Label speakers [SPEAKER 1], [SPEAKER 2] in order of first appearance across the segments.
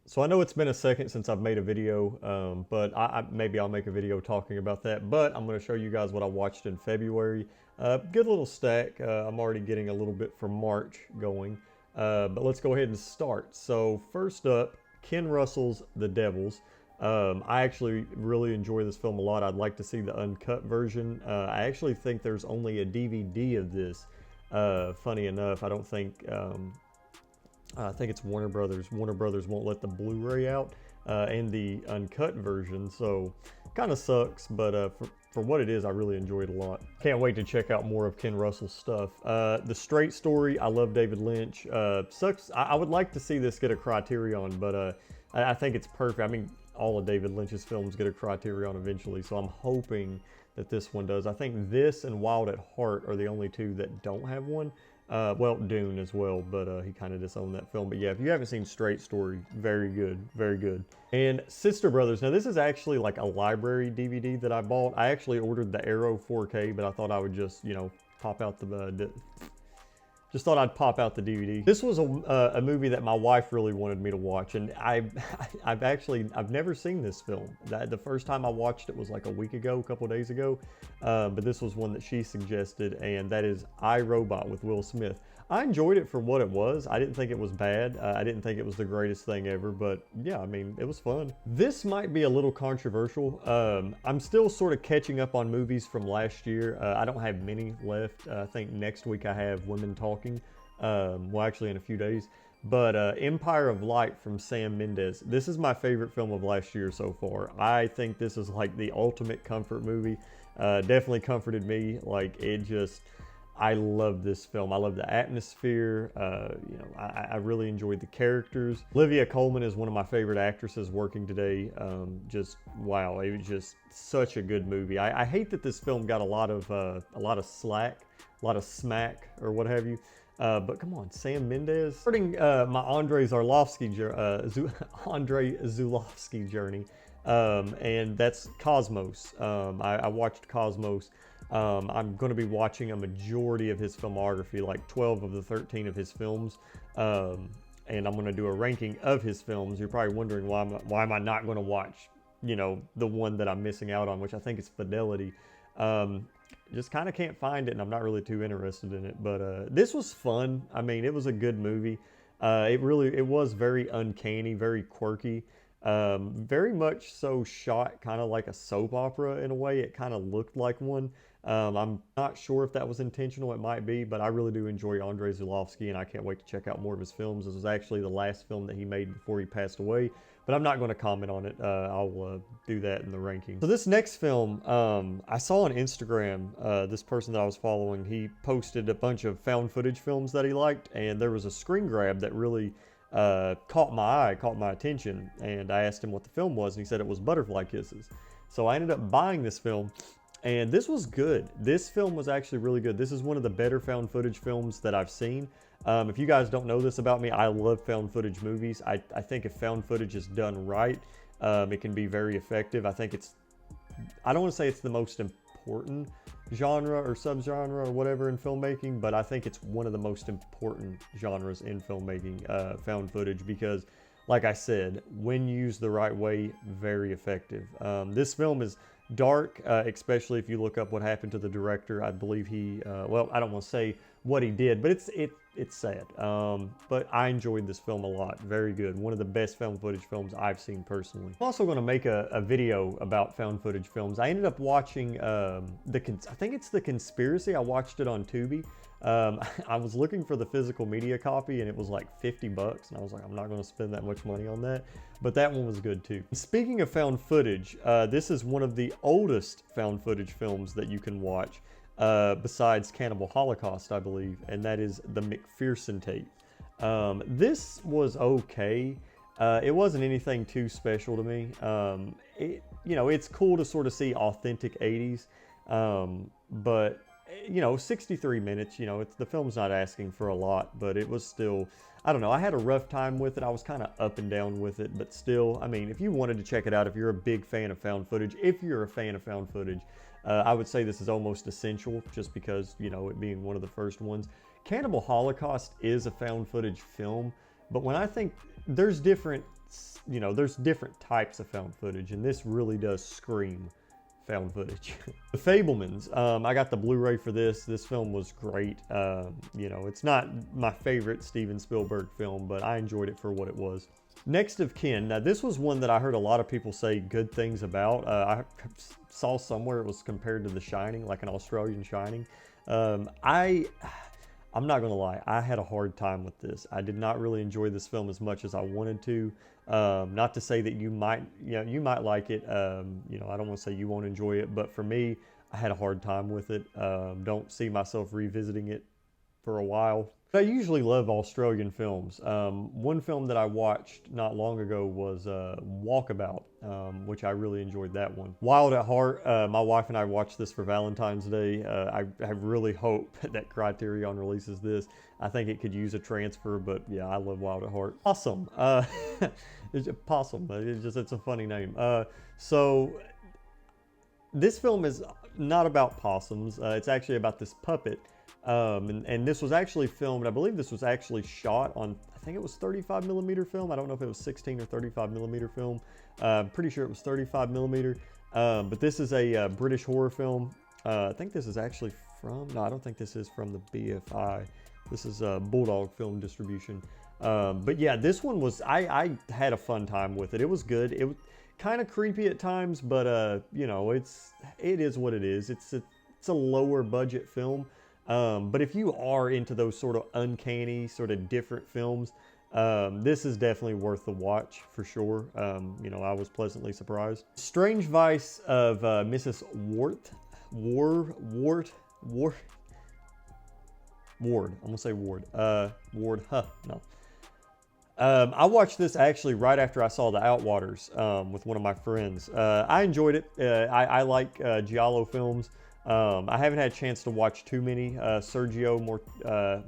[SPEAKER 1] So I know it's been a second since I've made a video, but maybe I'll make a video talking about that. But I'm going to show you guys what I watched in February. Good little stack. I'm already getting a little bit for March going. But let's go ahead and start. So first up, Ken Russell's The Devils. I actually really enjoy this film a lot. I'd like to see the uncut version. I actually think there's only a DVD of this. Funny enough, I don't think... I think it's Warner Brothers. Warner Brothers won't let the Blu-ray out and the uncut version, so kind of sucks, but for what it is, I really enjoy it a lot. Can't wait to check out more of Ken Russell's stuff. The Straight Story, I love David Lynch. Sucks. I would like to see this get a Criterion, but I think it's perfect. I mean, all of David Lynch's films get a Criterion eventually, so I'm hoping that this one does. I think this and Wild at Heart are the only two that don't have one. Well, Dune as well, but he kind of disowned that film. But yeah, if you haven't seen Straight Story, very good, very good. And Sister Brothers. Now, this is actually like a library DVD that I bought. I actually ordered the Arrow 4K, but I thought I would just, you know, pop out the... Just thought I'd pop out the DVD. This was a movie that my wife really wanted me to watch, and I've never seen this film. The first time I watched it was like a week ago, a couple days ago, but this was one that she suggested, and that is IRobot with Will Smith. I enjoyed it for what it was. I didn't think it was bad. I didn't think it was the greatest thing ever, but yeah, I mean, it was fun. This might be a little controversial. I'm still sort of catching up on movies from last year. I don't have many left. I think next week I have Women Talking. Well, actually in a few days. But Empire of Light from Sam Mendes. This is my favorite film of last year so far. I think this is like the ultimate comfort movie. Definitely comforted me. Like, it just... I love this film. I love the atmosphere. You know, I really enjoyed the characters. Olivia Colman is one of my favorite actresses working today. Just wow, it was just such a good movie. I hate that this film got a lot of slack, a lot of smack, or what have you. But come on, Sam Mendes. Starting my Andrei Zulawski journey, and that's Cosmos. I watched Cosmos. I'm going to be watching a majority of his filmography, like 12 of the 13 of his films, and I'm going to do a ranking of his films. You're probably wondering why am I not going to watch, you know, the one that I'm missing out on, which I think is Fidelity. Just kind of can't find it, and I'm not really too interested in it. But this was fun. I mean, it was a good movie. It was very uncanny, very quirky. Very much so shot kind of like a soap opera in a way. It kind of looked like one. I'm not sure if that was intentional. It might be, but I really do enjoy Andrei Zulawski, and I can't wait to check out more of his films. This was actually the last film that he made before he passed away, but I'm not going to comment on it. I'll do that in the ranking. So this next film, I saw on Instagram, this person that I was following, he posted a bunch of found footage films that he liked, and there was a screen grab that really caught my eye, caught my attention, and I asked him what the film was, and he said it was Butterfly Kisses. So I ended up buying this film, and this was good. This film was actually really good. This is one of the better found footage films that I've seen. If you guys don't know this about me, I love found footage movies. I think if found footage is done right, it can be very effective. I think I don't want to say it's the most important genre or subgenre or whatever in filmmaking, but I think it's one of the most important genres in filmmaking, found footage, because like I said, when used the right way, very effective. This film is dark, especially if you look up what happened to the director. I believe he, well, I don't want to say what he did, but it's sad. But I enjoyed this film a lot. Very good. One of the best found footage films I've seen personally. I'm also going to make a video about found footage films. I ended up watching, I think it's The Conspiracy. I watched it on Tubi. I was looking for the physical media copy, and it was like $50, and I was like, I'm not going to spend that much money on that. But that one was good too. Speaking of found footage, this is one of the oldest found footage films that you can watch, besides Cannibal Holocaust, I believe, and that is the McPherson tape. This was okay. It wasn't anything too special to me. You know, it's cool to sort of see authentic 80s, but you know, 63 minutes, you know, the film's not asking for a lot, but it was still, I don't know, I had a rough time with it. I was kind of up and down with it, but still, I mean, if you wanted to check it out, if you're a big fan of found footage, I would say this is almost essential, just because, you know, it being one of the first ones. Cannibal Holocaust is a found footage film, but when I think there's different you know, there's different types of found footage, and this really does scream found footage. The Fablemans, I got the Blu-ray for this. This film was great. You know, it's not my favorite Steven Spielberg film, but I enjoyed it for what it was. Next of Kin. Now, this was one that I heard a lot of people say good things about. I saw somewhere it was compared to The Shining, like an Australian Shining. I'm not gonna lie, I had a hard time with this. I did not really enjoy this film as much as I wanted to. Not to say that you might like it. You know, I don't want to say you won't enjoy it, but for me, I had a hard time with it. Don't see myself revisiting it for a while. I usually love Australian films. One film that I watched not long ago was Walkabout, which I really enjoyed that one. Wild at Heart, my wife and I watched this for Valentine's Day. I really hope that Criterion releases this. I think it could use a transfer, but yeah, I love Wild at Heart. Possum. It's Possum. It's a funny name. So this film is not about possums. It's actually about this puppet. And this was actually filmed, I believe this was actually shot on, I think it was 35 millimeter film. I don't know if it was 16 or 35 millimeter film. Pretty sure it was 35 millimeter. But this is a British horror film. I think this is actually no, I don't think this is from the BFI. This is Bulldog Film Distribution. But yeah, this one was, I had a fun time with it. It was good. It was kind of creepy at times, but you know, it is what it is. It's a lower budget film. But if you are into those sort of uncanny, sort of different films, this is definitely worth the watch for sure. You know, I was pleasantly surprised. Strange Vice of Mrs. Ward. I'm gonna say Ward. Ward. No. I watched this actually right after I saw the Outwaters with one of my friends. I enjoyed it. I like giallo films. I haven't had a chance to watch too many Sergio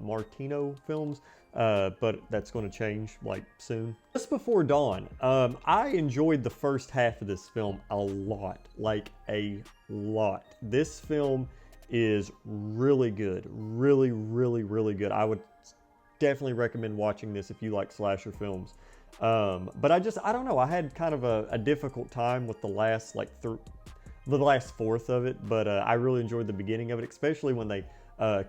[SPEAKER 1] Martino films, but that's going to change like soon. Just Before Dawn, I enjoyed the first half of this film a lot, like a lot. This film is really good, really, really, really good. I would definitely recommend watching this if you like slasher films. But I don't know, I had kind of a difficult time with the last the last fourth of it, but I really enjoyed the beginning of it, especially when they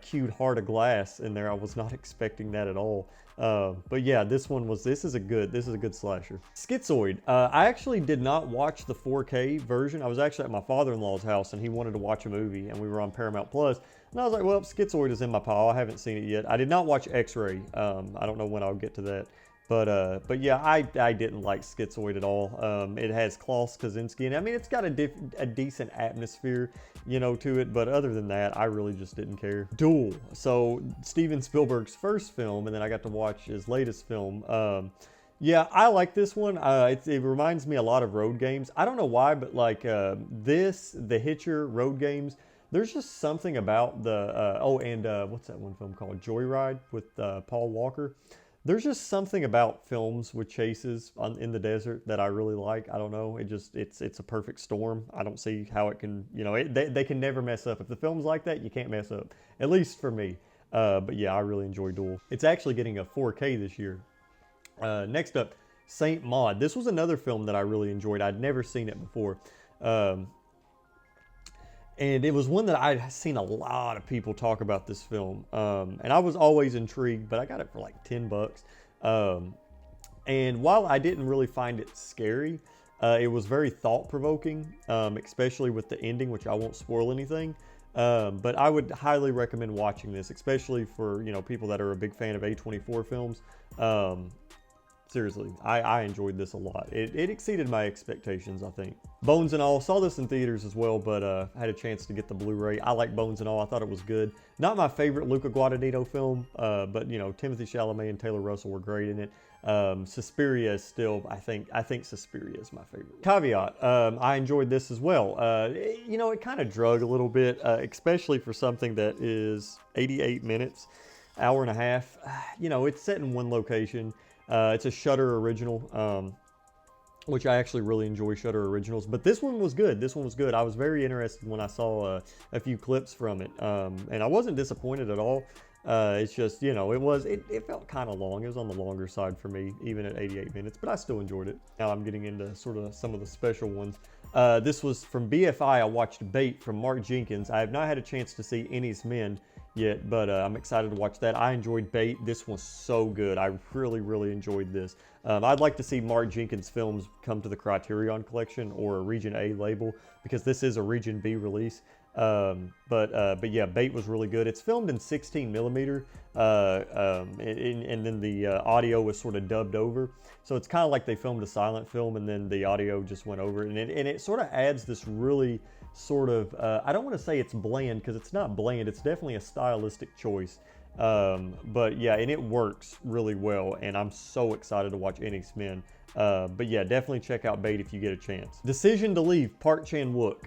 [SPEAKER 1] cued Heart of Glass in there. I was not expecting that at all. But yeah, this is a good slasher. Schizoid. I actually did not watch the 4K version. I was actually at my father-in-law's house and he wanted to watch a movie and we were on Paramount Plus. And I was like, well, Schizoid is in my pile. I haven't seen it yet. I did not watch X-Ray. I don't know when I'll get to that. But yeah, I didn't like Schizoid at all. It has Klaus Kaczynski, and I mean, it's got a decent atmosphere, you know, to it. But other than that, I really just didn't care. Duel. So Steven Spielberg's first film, and then I got to watch his latest film. Yeah, I like this one. It reminds me a lot of Road Games. I don't know why, but like the Hitcher Road Games. There's just something about the what's that one film called? Joyride with Paul Walker. There's just something about films with chases in the desert that I really like. I don't know. It's a perfect storm. I don't see how it can, you know, they can never mess up. If the film's like that, you can't mess up. At least for me. But yeah, I really enjoy Duel. It's actually getting a 4K this year. Next up, Saint Maud. This was another film that I really enjoyed. I'd never seen it before. And it was one that I'd seen a lot of people talk about this film. And I was always intrigued, but I got it for like $10. And while I didn't really find it scary, it was very thought-provoking, especially with the ending, which I won't spoil anything. But I would highly recommend watching this, especially for, you know, people that are a big fan of A24 films. Seriously, I enjoyed this a lot. It exceeded my expectations, I think. Bones and All, saw this in theaters as well, but I had a chance to get the Blu-ray. I like Bones and All, I thought it was good. Not my favorite Luca Guadagnino film, but you know, Timothée Chalamet and Taylor Russell were great in it. Suspiria is still, I think Suspiria is my favorite. Caveat, I enjoyed this as well. You know, it kind of drug a little bit, especially for something that is 88 minutes, hour and a half. You know, it's set in one location. It's a Shudder original, which I actually really enjoy Shudder originals. But this one was good. I was very interested when I saw a few clips from it, and I wasn't disappointed at all. It's just, you know, it felt kind of long. It was on the longer side for me, even at 88 minutes, but I still enjoyed it. Now I'm getting into sort of some of the special ones. This was from BFI. I watched Bait from Mark Jenkins. I have not had a chance to see Ennie's Men yet, but I'm excited to watch that. I enjoyed Bait. This was so good. I really, really enjoyed this. I'd like to see Mark Jenkins films come to the Criterion Collection or a Region A label, because this is a Region B release. But yeah, Bait was really good. It's filmed in 16 millimeter, and then the audio was sort of dubbed over. So it's kind of like they filmed a silent film and then the audio just went over it. And it sort of adds this really sort of, I don't want to say it's bland, because it's not bland. It's definitely a stylistic choice. But yeah, and it works really well. And I'm so excited to watch Ennie's Men. But yeah, definitely check out Bait if you get a chance. Decision to Leave, Park Chan-wook.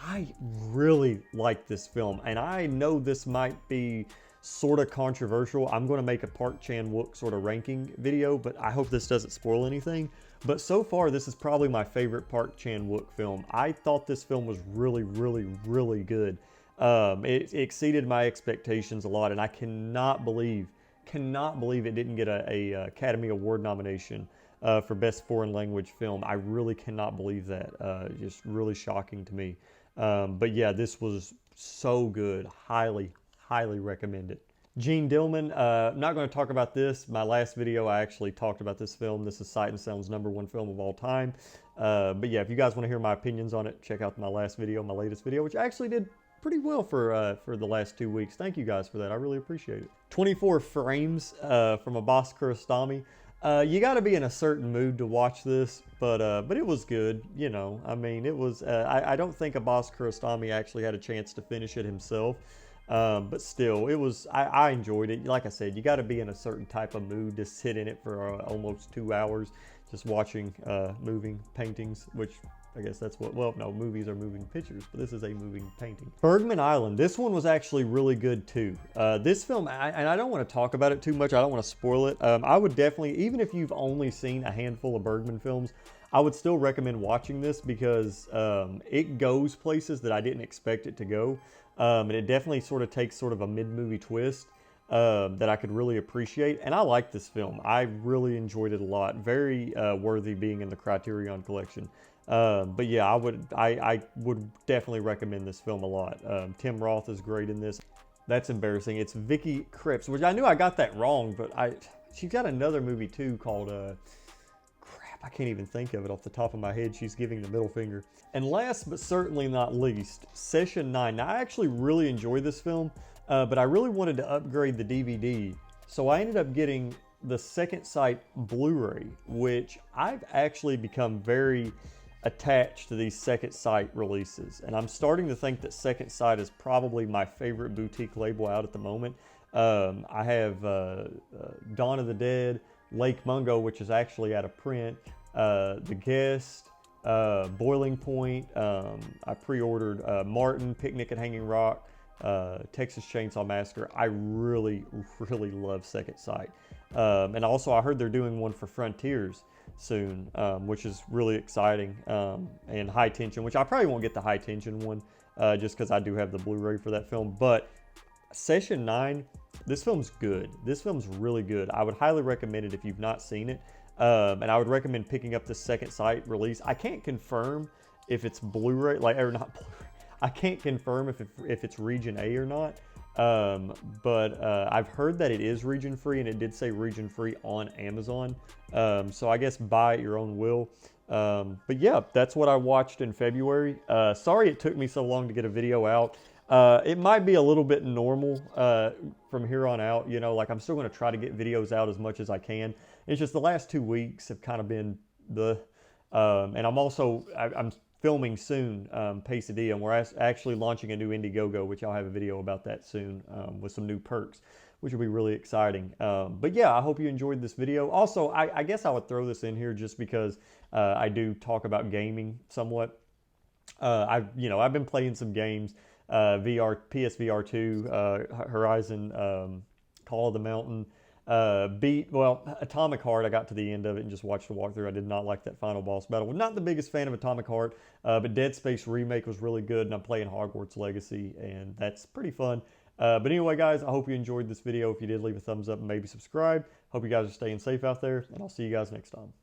[SPEAKER 1] I really like this film, and I know this might be sort of controversial. I'm going to make a Park Chan-wook sort of ranking video, but I hope this doesn't spoil anything. But so far, this is probably my favorite Park Chan-wook film. I thought this film was really, really, really good. It exceeded my expectations a lot, and I cannot believe it didn't get a Academy Award nomination for Best Foreign Language Film. I really cannot believe that. Just really shocking to me. But yeah, this was so good. Highly, highly recommend it. Gene Dillman, I'm not going to talk about this. My last video, I actually talked about this film. This is Sight and Sound's #1 film of all time. But yeah, if you guys want to hear my opinions on it, check out my latest video, which actually did pretty well for the last 2 weeks. Thank you guys for that. I really appreciate it. 24 Frames from Abbas Kiarostami. You got to be in a certain mood to watch this, but it was good. You know, I mean, it was. I don't think Abbas Kiarostami actually had a chance to finish it himself, but still, it was. I enjoyed it. Like I said, you got to be in a certain type of mood to sit in it for almost 2 hours, just watching moving paintings, which I guess that's what, well, no, movies are moving pictures, but this is a moving painting. Bergman Island, this one was actually really good too. This film, and I don't want to talk about it too much, I don't want to spoil it. I would definitely, even if you've only seen a handful of Bergman films, I would still recommend watching this, because it goes places that I didn't expect it to go. And it definitely sort of takes sort of a mid-movie twist that I could really appreciate. And I like this film. I really enjoyed it a lot. Very worthy being in the Criterion Collection. But yeah, I would definitely recommend this film a lot. Tim Roth is great in this. That's embarrassing. It's Vicky Krieps, which I knew I got that wrong, but she's got another movie too called, crap, I can't even think of it off the top of my head. She's giving the middle finger. And last but certainly not least, Session 9. Now, I actually really enjoyed this film, but I really wanted to upgrade the DVD. So I ended up getting the Second Sight Blu-ray, which I've actually become very attached to these Second Sight releases, and I'm starting to think that Second Sight is probably my favorite boutique label out at the moment. I have Dawn of the Dead, Lake Mungo, which is actually out of print, The Guest, Boiling Point. I pre-ordered Martin, Picnic at Hanging Rock, Texas Chainsaw Massacre. I really, really love Second Sight. And also I heard they're doing one for Frontiers soon, which is really exciting, and High Tension, which I probably won't get the High Tension one, just because I do have the Blu-ray for that film. But Session 9, this film's good. This film's really good. I would highly recommend it if you've not seen it, and I would recommend picking up the Second Sight release. I can't confirm if it's Blu-ray, or not Blu-ray. I can't confirm if it's Region A or not. But I've heard that it is region free, and it did say region free on Amazon. So I guess buy at your own will. But yeah, that's what I watched in February. Sorry it took me so long to get a video out. It might be a little bit normal from here on out. You know, like I'm still going to try to get videos out as much as I can. It's just the last 2 weeks have kind of been and I'm filming soon, Pesadilla, and we're actually launching a new Indiegogo, which I'll have a video about that soon, with some new perks, which will be really exciting. But yeah, I hope you enjoyed this video. Also, I guess I would throw this in here just because I do talk about gaming somewhat. I've been playing some games, PSVR 2, Horizon, Call of the Mountain, Atomic Heart. I got to the end of it and just watched the walkthrough. I did not like that final boss battle. Not the biggest fan of Atomic Heart, but Dead Space Remake was really good, and I'm playing Hogwarts Legacy, and that's pretty fun. But anyway, guys, I hope you enjoyed this video. If you did, leave a thumbs up and maybe subscribe. Hope you guys are staying safe out there, and I'll see you guys next time.